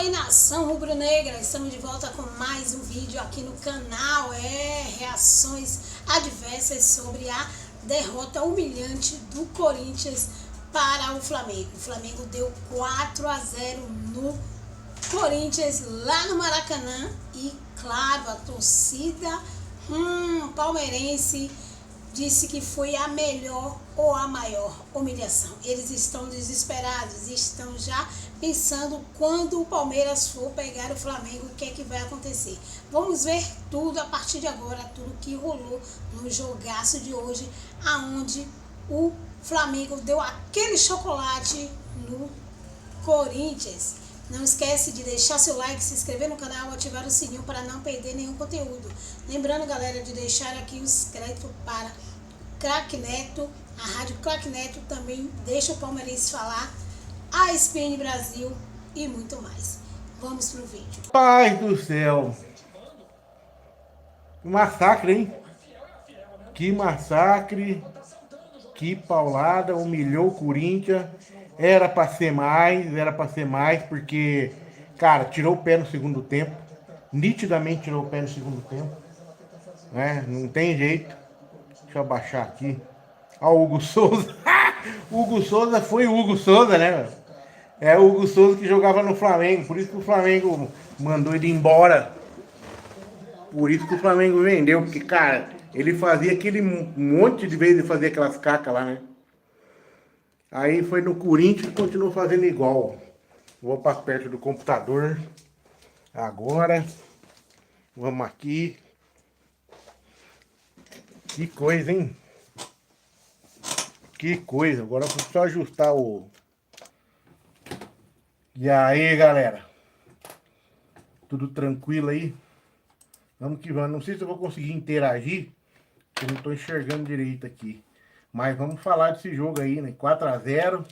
Oi, nação rubro-negra, estamos de volta com mais um vídeo aqui no canal, reações adversas sobre a derrota humilhante do Corinthians para o Flamengo. O Flamengo deu 4-0 no Corinthians lá no Maracanã e, claro, a torcida palmeirense disse que foi a melhor ou a maior humilhação. Eles estão desesperados, estão já pensando quando o Palmeiras for pegar o Flamengo, o que é que vai acontecer. Vamos ver tudo a partir de agora, tudo que rolou no jogaço de hoje, aonde o Flamengo deu aquele chocolate no Corinthians. Não esquece de deixar seu like, se inscrever no canal, ativar o sininho para não perder nenhum conteúdo. Lembrando, galera, de deixar aqui os créditos para Craque Neto, a Rádio Craque Neto também deixa o palmeirense falar, a ESPN Brasil e muito mais. Vamos pro vídeo. Pai do céu! Que massacre, hein? Que massacre! Que paulada! Humilhou o Corinthians. Era pra ser mais, porque, cara, tirou o pé no segundo tempo. Nitidamente tirou o pé no segundo tempo. Né? Não tem jeito. Deixa eu abaixar aqui. Ó, o Hugo Souza. O Hugo Souza foi o Hugo Souza, né? É o Hugo Souza que jogava no Flamengo. Por isso que o Flamengo mandou ele embora. Por isso que o Flamengo vendeu. Porque, cara, ele fazia aquele monte de vezes de fazer aquelas cacas lá, né? Aí foi no Corinthians e continuou fazendo igual. Vou para perto do computador. Agora. Vamos aqui. Que coisa, hein? Que coisa. Agora eu vou só ajustar o... E aí, galera? Tudo tranquilo aí? Vamos que vamos. Não sei se eu vou conseguir interagir, porque eu não estou enxergando direito aqui. Mas vamos falar desse jogo aí, né? 4-0.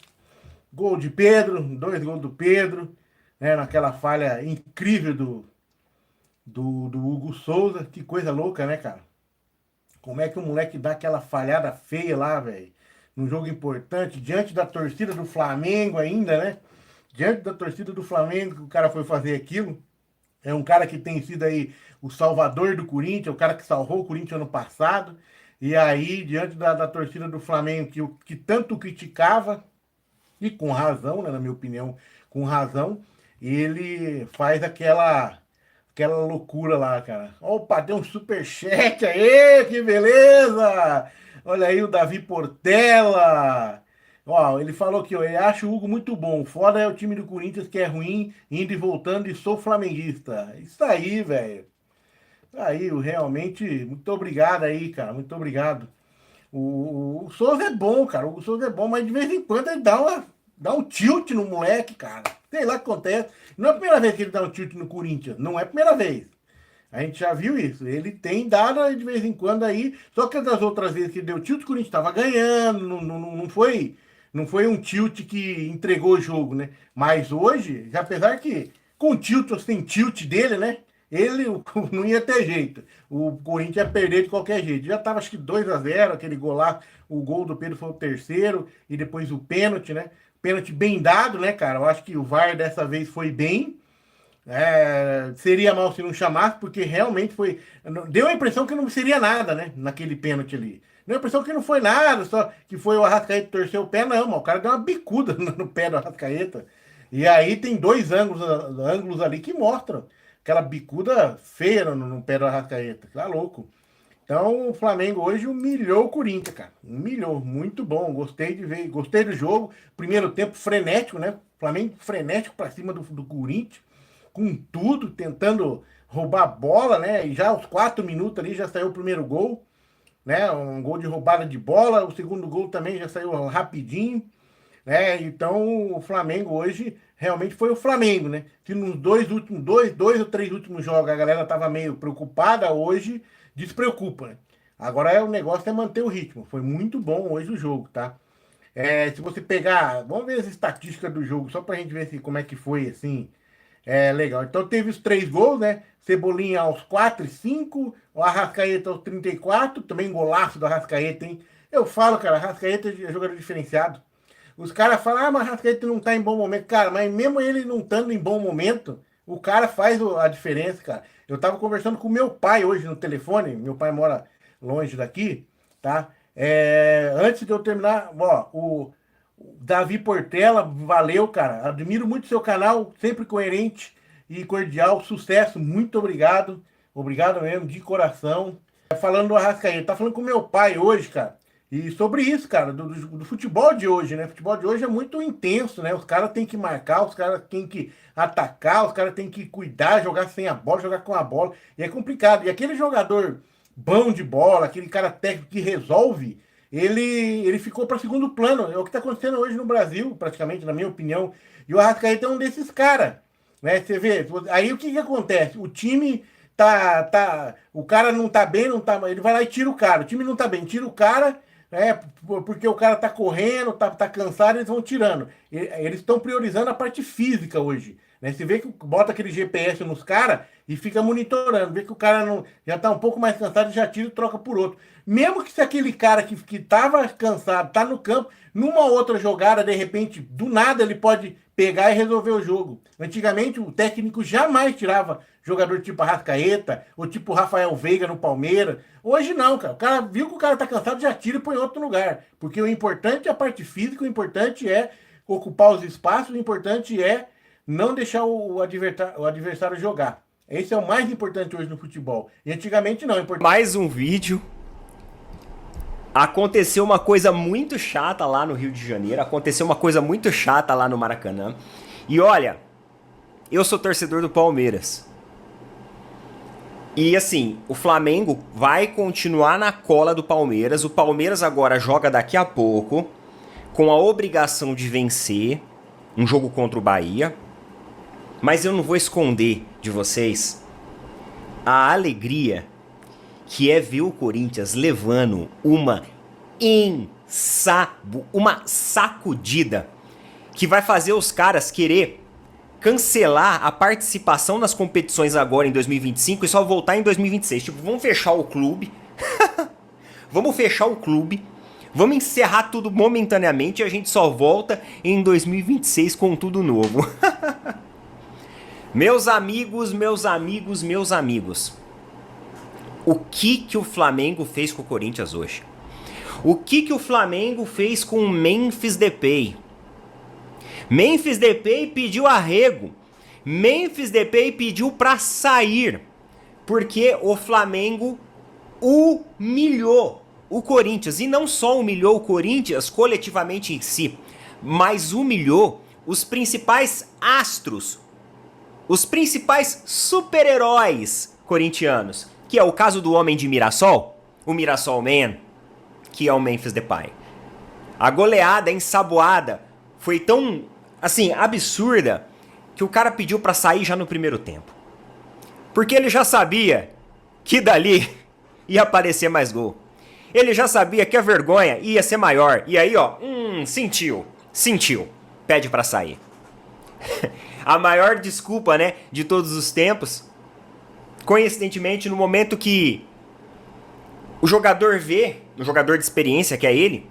Gol de Pedro, 2 gols do Pedro, né? Naquela falha incrível do Hugo Souza. Que coisa louca, né, cara? Como é que o moleque dá aquela falhada feia lá, velho? Num jogo importante, diante da torcida do Flamengo ainda, né? Diante da torcida do Flamengo que o cara foi fazer aquilo. É um cara que tem sido aí o salvador do Corinthians, o cara que salvou o Corinthians ano passado. E aí, diante da torcida do Flamengo, que tanto criticava, e com razão, né, na minha opinião, com razão, ele faz aquela loucura lá, cara. Opa, deu um superchat aí, que beleza! Olha aí o Davi Portela. Ó, ele falou que ele acha o Hugo muito bom. Foda é o time do Corinthians que é ruim, indo e voltando, e sou flamenguista. Isso aí, velho. Aí, realmente, muito obrigado aí, cara. Muito obrigado. O Souza é bom, cara. O Souza é bom, mas de vez em quando ele dá um tilt no moleque, cara. Sei lá o que acontece. Não é a primeira vez que ele dá um tilt no Corinthians. Não é a primeira vez. A gente já viu isso. Ele tem dado de vez em quando aí. Só que das outras vezes que deu tilt, o Corinthians estava ganhando. Não foi um tilt que entregou o jogo, né? Mas hoje, apesar que com tilt ou sem tilt dele, né? Ele não ia ter jeito. O Corinthians ia perder de qualquer jeito. Já estava acho que 2-0, aquele gol lá. O gol do Pedro foi o terceiro. E depois o pênalti, né? Pênalti bem dado, né, cara? Eu acho que o VAR dessa vez foi bem. Seria mal se não chamasse, porque realmente foi. Deu a impressão que não seria nada, né? Naquele pênalti ali. Deu a impressão que não foi nada, só que foi o Arrascaeta torcer o pé, não, mas o cara deu uma bicuda no pé do Arrascaeta. E aí tem dois ângulos ali que mostram aquela bicuda feia no pé do Arrascaeta. Tá louco. Então o Flamengo hoje humilhou o Corinthians, cara. Humilhou, muito bom. Gostei de ver, gostei do jogo. Primeiro tempo frenético, né? Flamengo frenético pra cima do Corinthians, com tudo, tentando roubar a bola, né? E já aos 4 minutos ali já saiu o primeiro gol, né? Um gol de roubada de bola. O segundo gol também já saiu rapidinho, né? Então o Flamengo hoje realmente foi o Flamengo, né? Que nos dois ou três últimos jogos a galera tava meio preocupada, hoje despreocupa, né? Agora o negócio é manter o ritmo. Foi muito bom hoje o jogo, tá? Se você pegar, vamos ver as estatísticas do jogo, só pra gente ver como é que foi, assim. Legal. Então teve os 3 gols, né? Cebolinha aos 4 e 5, o Arrascaeta aos 34, também golaço do Arrascaeta, hein? Eu falo, cara, Arrascaeta é jogador diferenciado. Os caras falam, mas o Arrascaeta não tá em bom momento. Cara, mas mesmo ele não estando em bom momento, o cara faz a diferença, cara. Eu tava conversando com meu pai hoje no telefone, meu pai mora longe daqui, tá? Antes de eu terminar, ó, o Davi Portela, valeu, cara. Admiro muito seu canal, sempre coerente e cordial. Sucesso, muito obrigado. Obrigado mesmo, de coração. Falando do Arrascaeta, tá falando com meu pai hoje, cara. E sobre isso, cara, do futebol de hoje, né? O futebol de hoje é muito intenso, né? Os caras têm que marcar, os caras têm que atacar, os caras têm que cuidar, jogar sem a bola, jogar com a bola. E é complicado. E aquele jogador bom de bola, aquele cara técnico que resolve, ele ficou para segundo plano. É o que está acontecendo hoje no Brasil, praticamente, na minha opinião. E o Arrascaeta é um desses caras, né? Você vê, aí o que acontece? O time o cara não tá bem, não tá, ele vai lá e tira o cara. O time não tá bem, tira o cara, porque o cara tá correndo, tá cansado, eles vão tirando. Eles estão priorizando a parte física hoje, né? Você vê que bota aquele GPS nos caras e fica monitorando, vê que o cara já tá um pouco mais cansado, já tira e troca por outro. Mesmo que se aquele cara que tava cansado, tá no campo, numa outra jogada, de repente, do nada ele pode pegar e resolver o jogo. Antigamente o técnico jamais tirava jogador tipo Arrascaeta ou tipo Rafael Veiga no Palmeiras. Hoje não, cara. O cara viu que o cara tá cansado, já tira e põe em outro lugar. Porque o importante é a parte física, o importante é ocupar os espaços, o importante é não deixar o adversário jogar. Esse é o mais importante hoje no futebol. E antigamente não. Mais um vídeo. Aconteceu uma coisa muito chata lá no Rio de Janeiro. Aconteceu uma coisa muito chata lá no Maracanã. E olha, eu sou torcedor do Palmeiras. E assim, o Flamengo vai continuar na cola do Palmeiras. O Palmeiras agora joga daqui a pouco com a obrigação de vencer um jogo contra o Bahia. Mas eu não vou esconder de vocês a alegria que é ver o Corinthians levando uma sacudida que vai fazer os caras querer cancelar a participação nas competições agora em 2025 e só voltar em 2026. Tipo, vamos fechar o clube. Vamos fechar o clube. Vamos encerrar tudo momentaneamente e a gente só volta em 2026 com tudo novo. Meus amigos. O que o Flamengo fez com o Corinthians hoje? O que o Flamengo fez com o Memphis Depay? Memphis Depay pediu arrego. Memphis Depay pediu pra sair. Porque o Flamengo humilhou o Corinthians. E não só humilhou o Corinthians coletivamente em si, mas humilhou os principais astros, os principais super-heróis corintianos. Que é o caso do homem de Mirassol, o Mirassol Man, que é o Memphis Depay. A goleada ensaboada foi tão, assim, absurda, que o cara pediu pra sair já no primeiro tempo. Porque ele já sabia que dali ia aparecer mais gol. Ele já sabia que a vergonha ia ser maior. E aí, ó, sentiu, pede pra sair. A maior desculpa, né, de todos os tempos. Coincidentemente, no momento que o jogador vê, o jogador de experiência que é ele,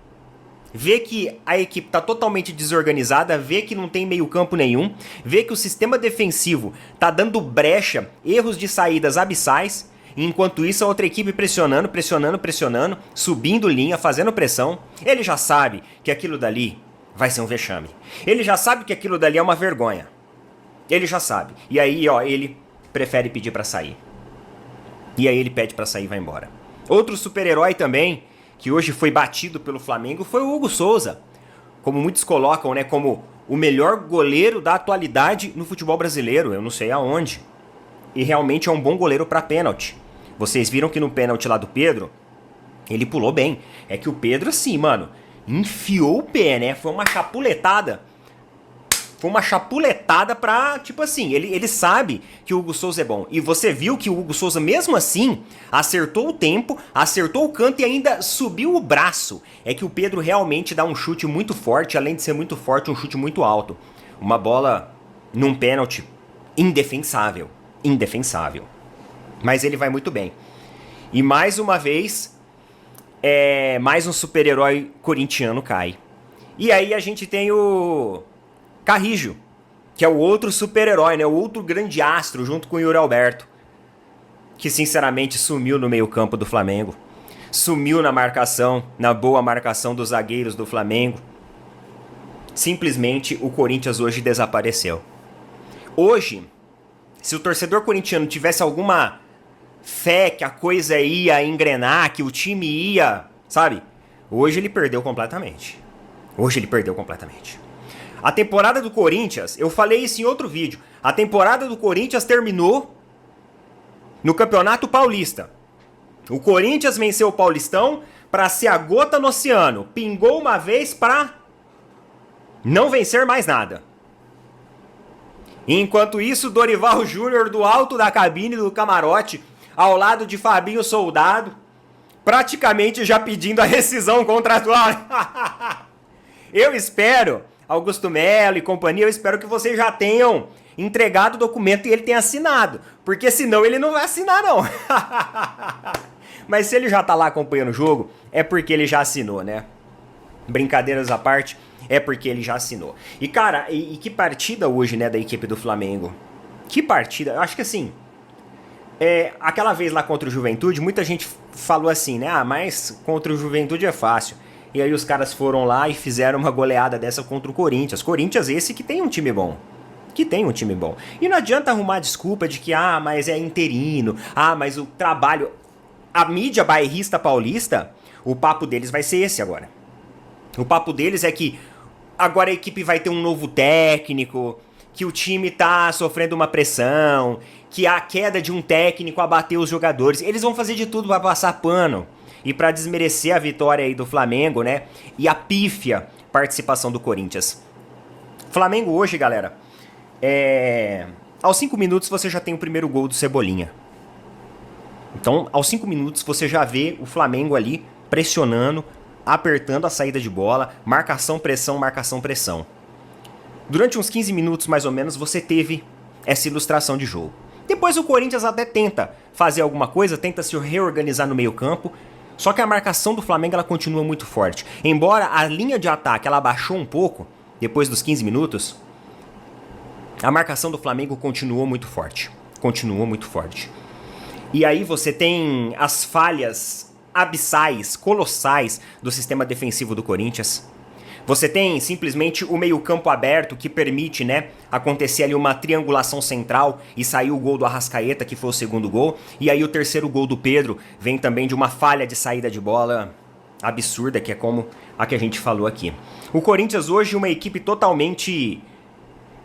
vê que a equipe está totalmente desorganizada, vê que não tem meio campo nenhum, vê que o sistema defensivo está dando brecha, erros de saídas abissais, e enquanto isso a outra equipe pressionando, subindo linha, fazendo pressão, ele já sabe que aquilo dali vai ser um vexame. Ele já sabe que aquilo dali é uma vergonha. Ele já sabe. E aí, ó, ele prefere pedir pra sair. E aí ele pede pra sair e vai embora. Outro super-herói também, que hoje foi batido pelo Flamengo, foi o Hugo Souza. Como muitos colocam, né, como o melhor goleiro da atualidade no futebol brasileiro, eu não sei aonde. E realmente é um bom goleiro pra pênalti. Vocês viram que no pênalti lá do Pedro, ele pulou bem. É que o Pedro, assim, mano, enfiou o pé, né? Foi uma chapuletada. Foi uma chapuletada pra, tipo assim, ele sabe que o Hugo Souza é bom. E você viu que o Hugo Souza, mesmo assim, acertou o tempo, acertou o canto e ainda subiu o braço. É que o Pedro realmente dá um chute muito forte, além de ser muito forte, um chute muito alto. Uma bola num pênalti indefensável. Indefensável. Mas ele vai muito bem. E mais uma vez, mais um super-herói corintiano cai. E aí a gente tem o Carrijo, que é o outro super-herói, né? O outro grande astro, junto com o Yuri Alberto, que sinceramente sumiu no meio-campo do Flamengo. Sumiu na marcação, na boa marcação dos zagueiros do Flamengo. Simplesmente o Corinthians hoje desapareceu. Hoje, se o torcedor corintiano tivesse alguma fé que a coisa ia engrenar, que o time ia, sabe? Hoje ele perdeu completamente. Hoje ele perdeu completamente. A temporada do Corinthians, eu falei isso em outro vídeo, a temporada do Corinthians terminou no Campeonato Paulista. O Corinthians venceu o Paulistão para ser a gota no oceano. Pingou uma vez para não vencer mais nada. Enquanto isso, Dorival Júnior do alto da cabine do camarote, ao lado de Fabinho Soldado, praticamente já pedindo a rescisão contratual. Eu espero, Augusto Melo e companhia, eu espero que vocês já tenham entregado o documento e ele tenha assinado. Porque senão ele não vai assinar, não. Mas se ele já tá lá acompanhando o jogo, é porque ele já assinou, né? Brincadeiras à parte, é porque ele já assinou. E, cara, e que partida hoje, né, da equipe do Flamengo? Que partida? Eu acho que assim, aquela vez lá contra o Juventude, muita gente falou assim, né? Ah, mas contra o Juventude é fácil. E aí os caras foram lá e fizeram uma goleada dessa contra o Corinthians. Corinthians esse que tem um time bom. Que tem um time bom. E não adianta arrumar desculpa de que, mas é interino. Mas o trabalho... A mídia bairrista paulista, o papo deles vai ser esse agora. O papo deles é que agora a equipe vai ter um novo técnico, que o time tá sofrendo uma pressão, que a queda de um técnico abateu os jogadores. Eles vão fazer de tudo para passar pano e para desmerecer a vitória aí do Flamengo, né? E a pífia participação do Corinthians. Flamengo hoje, galera, aos 5 minutos você já tem o primeiro gol do Cebolinha. Então, aos 5 minutos você já vê o Flamengo ali pressionando, apertando a saída de bola, marcação, pressão, marcação, pressão. Durante uns 15 minutos, mais ou menos, você teve essa ilustração de jogo. Depois o Corinthians até tenta fazer alguma coisa, tenta se reorganizar no meio campo, só que a marcação do Flamengo ela continua muito forte. Embora a linha de ataque ela baixou um pouco, depois dos 15 minutos, a marcação do Flamengo continuou muito forte. Continuou muito forte. E aí você tem as falhas abissais, colossais do sistema defensivo do Corinthians. Você tem simplesmente o meio-campo aberto que permite, né, acontecer ali uma triangulação central e sair o gol do Arrascaeta, que foi o segundo gol. E aí o terceiro gol do Pedro vem também de uma falha de saída de bola absurda, que é como a que a gente falou aqui. O Corinthians hoje é uma equipe totalmente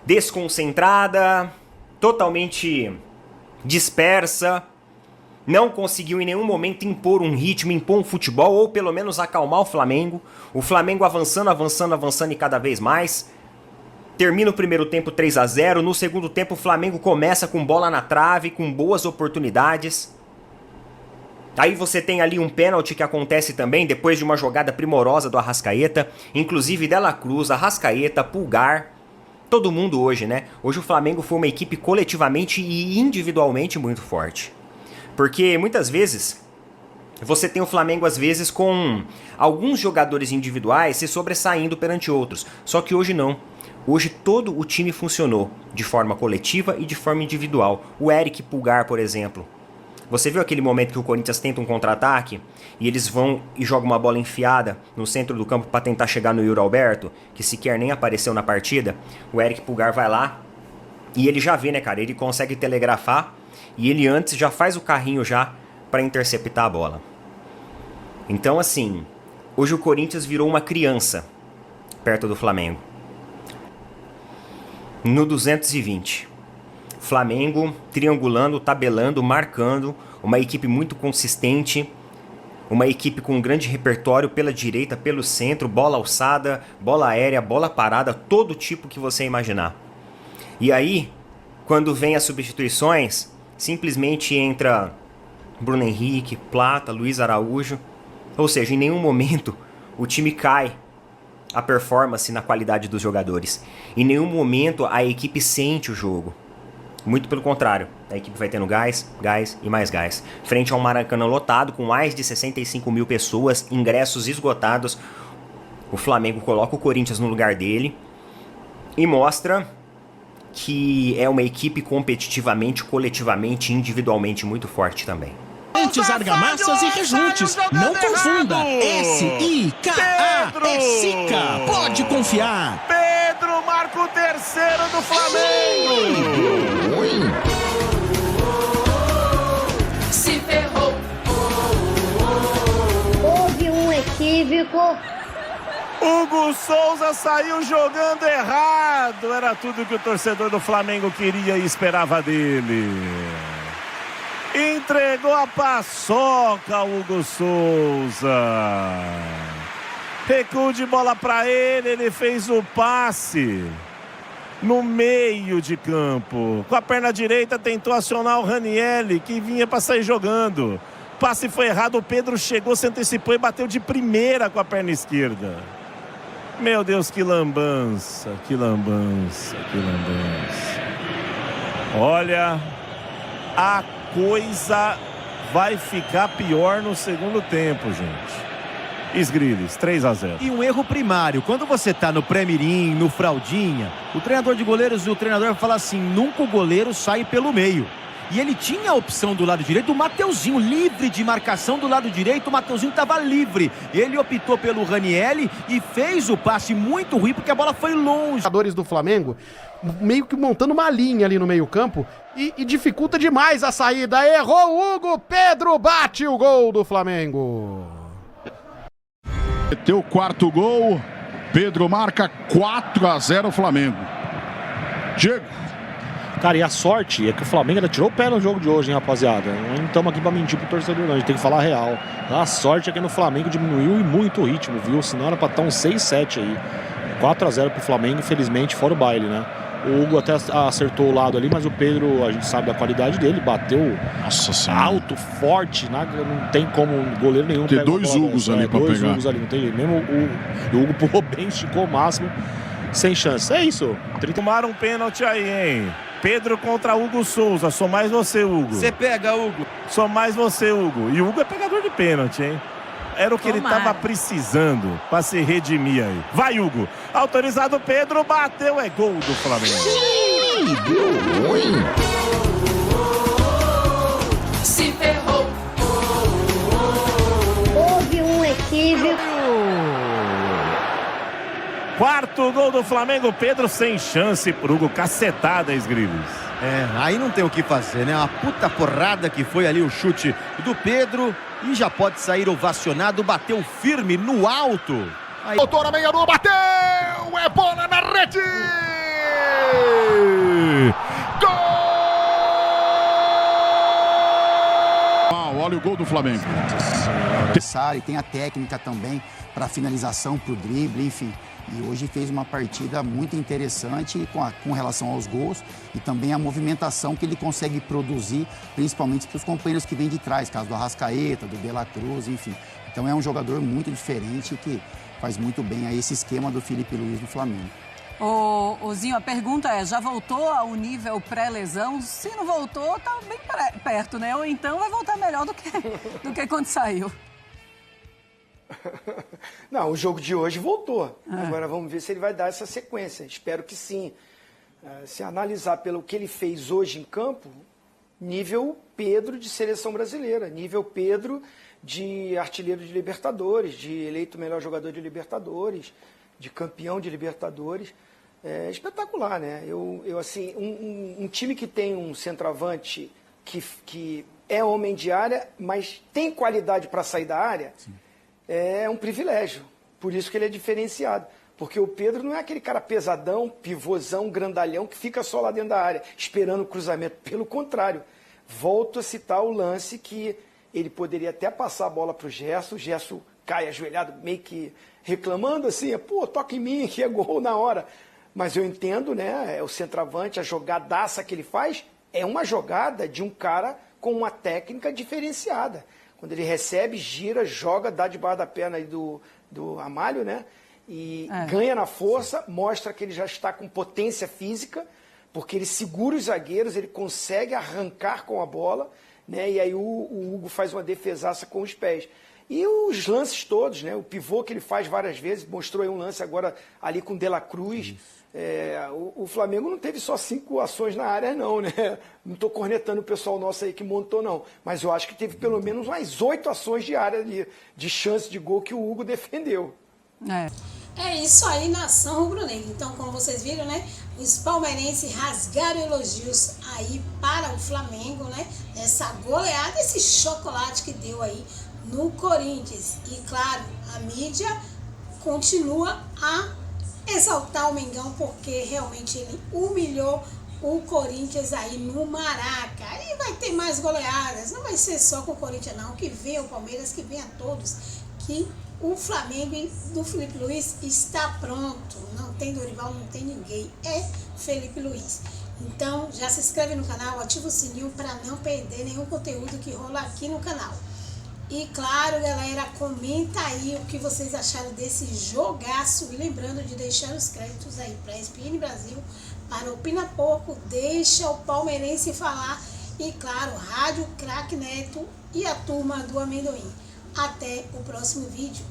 desconcentrada, totalmente dispersa. Não conseguiu em nenhum momento impor um ritmo, impor um futebol, ou pelo menos acalmar o Flamengo. O Flamengo avançando, avançando, avançando e cada vez mais. Termina o primeiro tempo 3-0. No segundo tempo o Flamengo começa com bola na trave, com boas oportunidades. Aí você tem ali um pênalti que acontece também, depois de uma jogada primorosa do Arrascaeta. Inclusive Dela Cruz, Arrascaeta, Pulgar. Todo mundo hoje, né? Hoje o Flamengo foi uma equipe coletivamente e individualmente muito forte. Porque muitas vezes você tem o Flamengo às vezes com alguns jogadores individuais se sobressaindo perante outros. Só que hoje não. Hoje todo o time funcionou de forma coletiva e de forma individual. O Eric Pulgar, por exemplo. Você viu aquele momento que o Corinthians tenta um contra-ataque e eles vão e jogam uma bola enfiada no centro do campo para tentar chegar no Yuri Alberto, que sequer nem apareceu na partida? O Eric Pulgar vai lá e ele já vê, né, cara? Ele consegue telegrafar. E ele antes já faz o carrinho já para interceptar a bola. Então assim, hoje o Corinthians virou uma criança perto do Flamengo. No 220. Flamengo triangulando, tabelando, marcando. Uma equipe muito consistente. Uma equipe com um grande repertório pela direita, pelo centro. Bola alçada, bola aérea, bola parada. Todo tipo que você imaginar. E aí, quando vem as substituições... Simplesmente entra Bruno Henrique, Plata, Luiz Araújo. Ou seja, em nenhum momento o time cai a performance na qualidade dos jogadores. Em nenhum momento a equipe sente o jogo. Muito pelo contrário, a equipe vai tendo gás, gás e mais gás. Frente a um Maracanã lotado com mais de 65 mil pessoas, ingressos esgotados. O Flamengo coloca o Corinthians no lugar dele e mostra que é uma equipe competitivamente, coletivamente, individualmente muito forte também. Antes argamassas e rejuntes. Não confunda. S-I-K-A. É Sica. Pode confiar. Pedro marca o terceiro do Flamengo. Se ferrou. Houve um equívoco. Hugo Souza saiu jogando errado. Era tudo que o torcedor do Flamengo queria e esperava dele. Entregou a paçoca, Hugo Souza. Recuo de bola para ele, ele fez o passe no meio de campo. Com a perna direita tentou acionar o Ranieri, que vinha para sair jogando. O passe foi errado, o Pedro chegou, se antecipou e bateu de primeira com a perna esquerda. Meu Deus, que lambança, que lambança, que lambança. Olha, a coisa vai ficar pior no segundo tempo, gente. Esgriles, 3-0. E um erro primário. Quando você tá no pré-mirim, no fraldinha, o treinador de goleiros e o treinador fala assim, nunca o goleiro sai pelo meio. E ele tinha a opção do lado direito, o Mateuzinho, livre de marcação do lado direito, o Mateuzinho estava livre. Ele optou pelo Ranieri e fez o passe muito ruim, porque a bola foi longe. Os jogadores do Flamengo meio que montando uma linha ali no meio campo e dificulta demais a saída. Errou o Hugo, Pedro bate o gol do Flamengo. Meteu o quarto gol, Pedro marca 4-0 Flamengo. Diego. Cara, e a sorte é que o Flamengo ainda tirou o pé no jogo de hoje, hein, rapaziada? Não estamos aqui pra mentir pro torcedor, não. A gente tem que falar a real. A sorte é que no Flamengo diminuiu e muito o ritmo, viu? Senão era pra estar um 6-7 aí. 4-0 pro Flamengo, infelizmente, fora o baile, né? O Hugo até acertou o lado ali, mas o Pedro, a gente sabe da qualidade dele, bateu alto, forte, não tem como goleiro nenhum. Tem dois Hugos ali pra pegar. Dois Hugos ali, não tem jeito. Mesmo o Hugo pulou bem, esticou o máximo, sem chance. É isso. Tomaram um pênalti aí, hein? Pedro contra Hugo Souza. Sou mais você, Hugo. Você pega, Hugo. Sou mais você, Hugo. E o Hugo é pegador de pênalti, hein? Era o que ele estava precisando para se redimir aí. Vai, Hugo. Autorizado, Pedro. Bateu. É gol do Flamengo. Deu ruim. Se ferrou. Houve um equívoco. Quarto gol do Flamengo. Pedro sem chance pro Hugo. Cacetada, Esgriles. Aí não tem o que fazer, né? Uma puta porrada que foi ali o chute do Pedro. E já pode sair ovacionado, bateu firme no alto. Aí... Doutora meia-lua, bateu! É bola na rede! Gol! Olha o gol do Flamengo. Tem a técnica também para finalização, para o drible, enfim. E hoje fez uma partida muito interessante com relação aos gols e também a movimentação que ele consegue produzir, principalmente para os companheiros que vêm de trás, caso do Arrascaeta, do De La Cruz, enfim. Então é um jogador muito diferente que faz muito bem a esse esquema do Felipe Luiz no Flamengo. Ô Zinho, a pergunta é, já voltou ao nível pré-lesão? Se não voltou, tá bem perto, né? Ou então vai voltar melhor do que quando saiu. Não, o jogo de hoje voltou. Agora vamos ver se ele vai dar essa sequência. Espero que sim. Se analisar pelo que ele fez hoje em campo, nível Pedro de seleção brasileira, nível Pedro de artilheiro de Libertadores, de eleito melhor jogador de Libertadores, de campeão de Libertadores. É espetacular, né? Assim, um time que tem um centroavante que é homem de área, mas tem qualidade para sair da área, sim, é um privilégio. Por isso que ele é diferenciado. Porque o Pedro não é aquele cara pesadão, pivôzão, grandalhão, que fica só lá dentro da área, esperando o cruzamento. Pelo contrário, volto a citar o lance que ele poderia até passar a bola para o Gerson cai ajoelhado, meio que reclamando assim, pô, toca em mim, que é gol na hora. Mas eu entendo, né, o centroavante, a jogadaça que ele faz, é uma jogada de um cara com uma técnica diferenciada. Quando ele recebe, gira, joga, dá debaixo da perna aí do Amália, né? E ganha na força, mostra que ele já está com potência física, porque ele segura os zagueiros, ele consegue arrancar com a bola, né? E aí o Hugo faz uma defesaça com os pés. E os lances todos, né? O pivô que ele faz várias vezes, mostrou aí um lance agora ali com o De La Cruz. O Flamengo não teve só 5 ações na área, não, né? Não estou cornetando o pessoal nosso aí que montou, não. Mas eu acho que teve pelo menos umas 8 ações de área ali, de chance de gol que o Hugo defendeu. É isso aí, nação rubro-negra. Então, como vocês viram, né? Os palmeirenses rasgaram elogios aí para o Flamengo, né? Essa goleada, esse chocolate que deu aí no Corinthians. E claro, a mídia continua a exaltar o Mengão, porque realmente ele humilhou o Corinthians aí no Maraca. Aí vai ter mais goleadas, não vai ser só com o Corinthians não, que venha o Palmeiras, que venha todos, que o Flamengo do Felipe Luiz está pronto. Não tem Dorival, não tem ninguém, é Felipe Luiz. Então já se inscreve no canal, ativa o sininho para não perder nenhum conteúdo que rola aqui no canal. E claro, galera, comenta aí o que vocês acharam desse jogaço. E lembrando de deixar os créditos aí para a ESPN Brasil, para o Pina Porco, deixa o palmeirense falar. E claro, Rádio Craque Neto e a turma do Amendoim. Até o próximo vídeo.